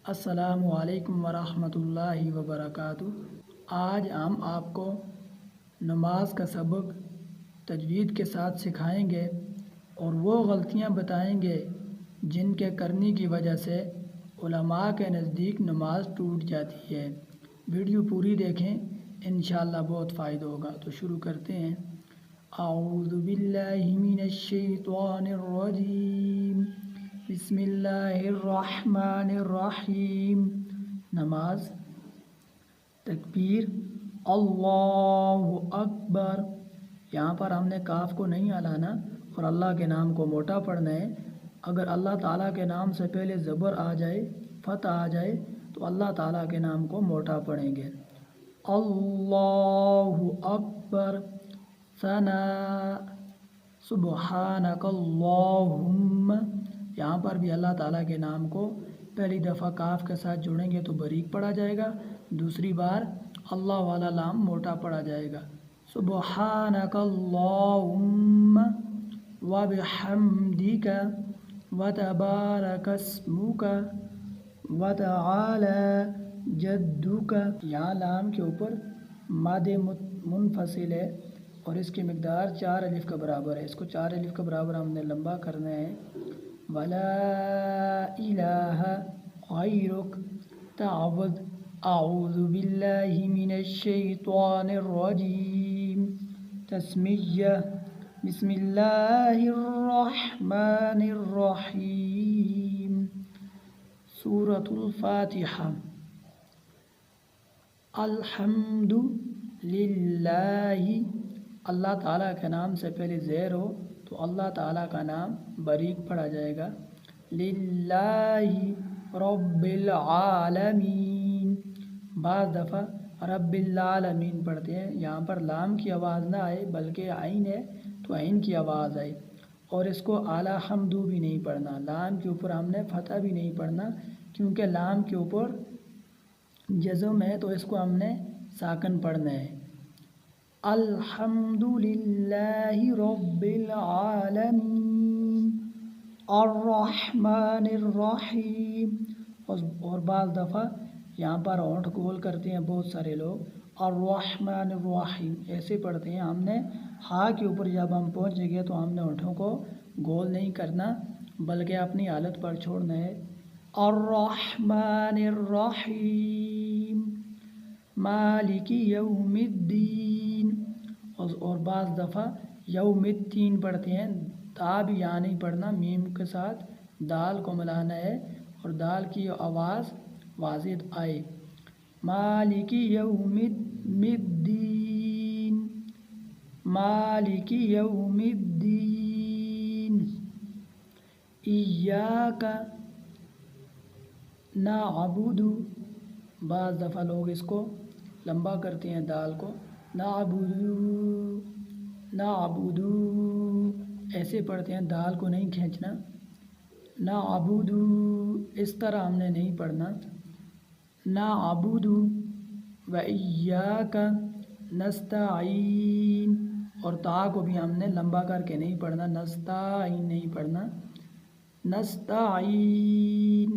السلام علیکم ورحمۃ اللہ وبرکاتہ۔ آج ہم آپ کو نماز کا سبق تجوید کے ساتھ سکھائیں گے اور وہ غلطیاں بتائیں گے جن کے کرنے کی وجہ سے علماء کے نزدیک نماز ٹوٹ جاتی ہے۔ ویڈیو پوری دیکھیں، انشاءاللہ بہت فائدہ ہوگا۔ تو شروع کرتے ہیں۔ اعوذ باللہ من الشیطان الرجیم، بسم اللہ الرحمن الرحیم۔ نماز، تکبیر، اللہ اکبر۔ یہاں پر ہم نے کاف کو نہیں ہلانا اور اللہ کے نام کو موٹا پڑھنا ہے۔ اگر اللہ تعالیٰ کے نام سے پہلے زبر آ جائے، فتح آ جائے تو اللہ تعالیٰ کے نام کو موٹا پڑھیں گے۔ اللہ اکبر، ثنا، سبحانک اللہم۔ یہاں پر بھی اللہ تعالیٰ کے نام کو پہلی دفعہ کاف کے ساتھ جوڑیں گے تو باریک پڑھا جائے گا، دوسری بار اللہ والا لام موٹا پڑھا جائے گا۔ سبحانک اللہم وبحمدک وتبارک اسمک وتعالی جدک۔ یہاں لام کے اوپر ماد منفصل ہے اور اس کی مقدار 4 الف کا برابر ہے۔ اس کو 4 الف کا برابر ہم نے لمبا کرنا ہے۔ ولا الہ غیرک تعوذ، اعوذ باللہ من الشیطان الرجیم۔ تسمیہ، بسم اللہ الرحمن الرحیم۔ سورۃ الفاتحہ۔ الحمد للہ، اللہ تعالیٰ کے نام سے پہلے زیر ہو تو اللہ تعالیٰ کا نام باریک پڑھا جائے گا۔ للہ رب العالمین، بعض دفعہ رب العالمین پڑھتے ہیں، یہاں پر لام کی آواز نہ آئے بلکہ عین ہے تو عین کی آواز آئے۔ اور اس کو اعلیٰ حمدو بھی نہیں پڑھنا، لام کے اوپر ہم نے فتح بھی نہیں پڑھنا کیونکہ لام کے اوپر جزم ہے تو اس کو ہم نے ساکن پڑھنا ہے۔ الحمد للہ رب العالمین الرحمن الرحیم۔ اور بعض دفعہ یہاں پر ہونٹ گول کرتے ہیں بہت سارے لوگ، الرحمن الرحیم ایسے پڑھتے ہیں۔ ہم نے ہا کے اوپر جب ہم پہنچیں گے تو ہم نے ہونٹوں کو گول نہیں کرنا بلکہ اپنی حالت پر چھوڑنا ہے۔ الرحمن الرحیم مالک یوم الدین۔ اور بعض دفعہ یوم الدین پڑھتے ہیں، تا بھی یہاں نہیں پڑھنا، میم کے ساتھ دال کو ملانا ہے اور دال کی آواز واضح آئے۔ مالک یوم الدین، مالک یوم الدین۔ ایاک نعبد، بعض دفعہ لوگ اس کو لمبا کرتے ہیں دال کو، نعبد ایسے پڑھتے ہیں، دال کو نہیں کھینچنا۔ نعبد اس طرح ہم نے نہیں پڑھنا۔ نعبد و ایاک نستعین، اور تا کو بھی ہم نے لمبا کر کے نہیں پڑھنا، نستعین نہیں پڑھنا۔ نستعین،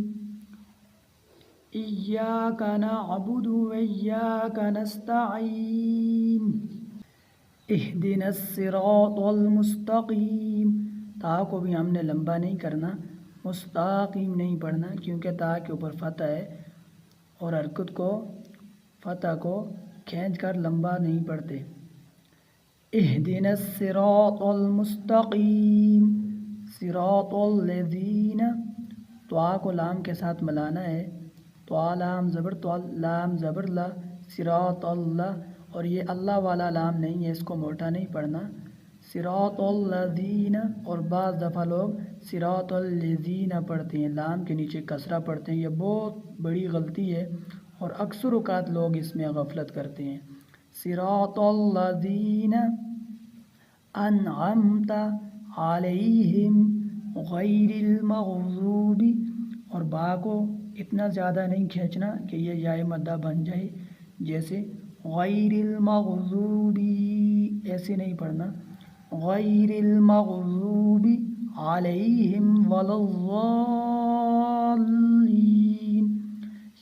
ایاک نعبد و ایاک نستعین۔ اہدنا الصراط المستقیم، تا کو بھی ہم نے لمبا نہیں کرنا، مستقیم نہیں پڑھنا کیونکہ تا کے اوپر فتح ہے اور حرکت کو فتح کو کھینچ کر لمبا نہیں پڑھتے۔ اہدنا الصراط المستقیم، صراط الذین، تو کو لام کے ساتھ ملانا ہے، تو لام زبر تو لام زبر لا، صراط اللہ، اور یہ اللہ والا لام نہیں ہے، اس کو موٹا نہیں پڑھنا۔ صراط الذین، اور بعض دفعہ لوگ صراط الذین پڑھتے ہیں، لام کے نیچے کسرہ پڑھتے ہیں، یہ بہت بڑی غلطی ہے اور اکثر اوقات لوگ اس میں غفلت کرتے ہیں۔ صراط الذین انعمت علیہم غیر المغضوب، اور با کو اتنا زیادہ نہیں کھینچنا کہ یہ یائے مدہ بن جائے، جیسے غیر المغضوب ایسے نہیں پڑھنا، غیر المغضوب علیہم ولا الضالین۔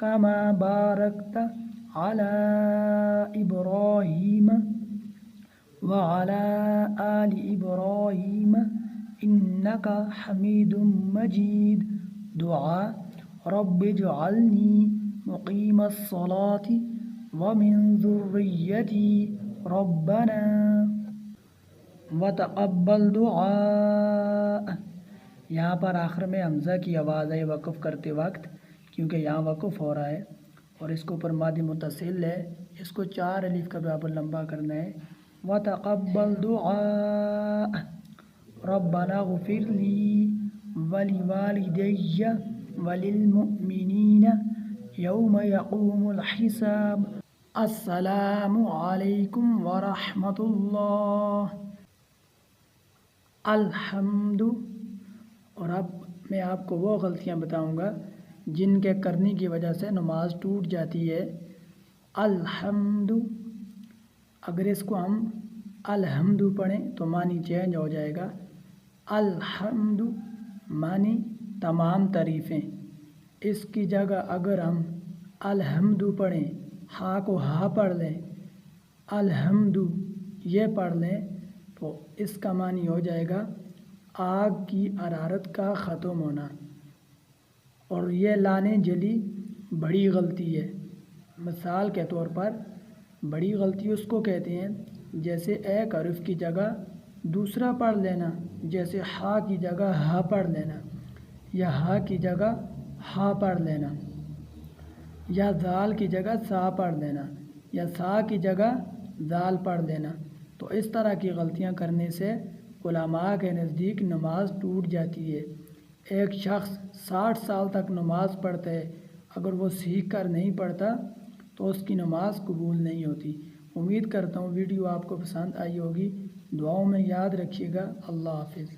كما باركت على إبراهيم وعلى آل إبراهيم إنك حميد مجيد. دعا رب اجعلني مقيم الصلاة ومن ذريتي ربنا وتقبل دعاء. یہاں پر آخر میں حمزہ کی آواز ہے وقف کرتے وقت، کیونکہ یہاں وقف ہو رہا ہے اور اس کے اوپر مادی متصل ہے، اس کو 4 الف کا برابر لمبا کرنا ہے. وتقبل دعاء ربنا اغفر لي ولوالدي وللمؤمنين يوم يقوم الحساب. السلام علیکم ورحمۃ اللہ. الحمد. اور اب میں آپ کو وہ غلطیاں بتاؤں گا جن کے کرنے کی وجہ سے نماز ٹوٹ جاتی ہے. الحمد، اگر اس کو ہم الحمد پڑھیں تو معنی چینج ہو جائے گا. الحمد معنی تمام تعریفیں. اس کی جگہ اگر ہم الحمد پڑھیں، ہا کو ہا پڑھ لیں، الحمد یہ پڑھ لیں تو اس کا معنی ہو جائے گا آگ کی حرارت کا ختم ہونا. اور یہ لانے جلی بڑی غلطی ہے. مثال کے طور پر بڑی غلطی اس کو کہتے ہیں جیسے ایک حرف کی جگہ دوسرا پڑھ لینا، جیسے ہا کی جگہ ہا پڑھ لینا، یا ہا کی جگہ ہا پڑھ لینا، یا زال کی جگہ سا پڑھ لینا، یا سا کی جگہ زال پڑھ لینا. تو اس طرح کی غلطیاں کرنے سے علماء کے نزدیک نماز ٹوٹ جاتی ہے. ایک شخص 60 سال تک نماز پڑھتا ہے، اگر وہ سیکھ کر نہیں پڑھتا تو اس کی نماز قبول نہیں ہوتی. امید کرتا ہوں ویڈیو آپ کو پسند آئی ہوگی. دعاؤں میں یاد رکھیے گا. اللہ حافظ.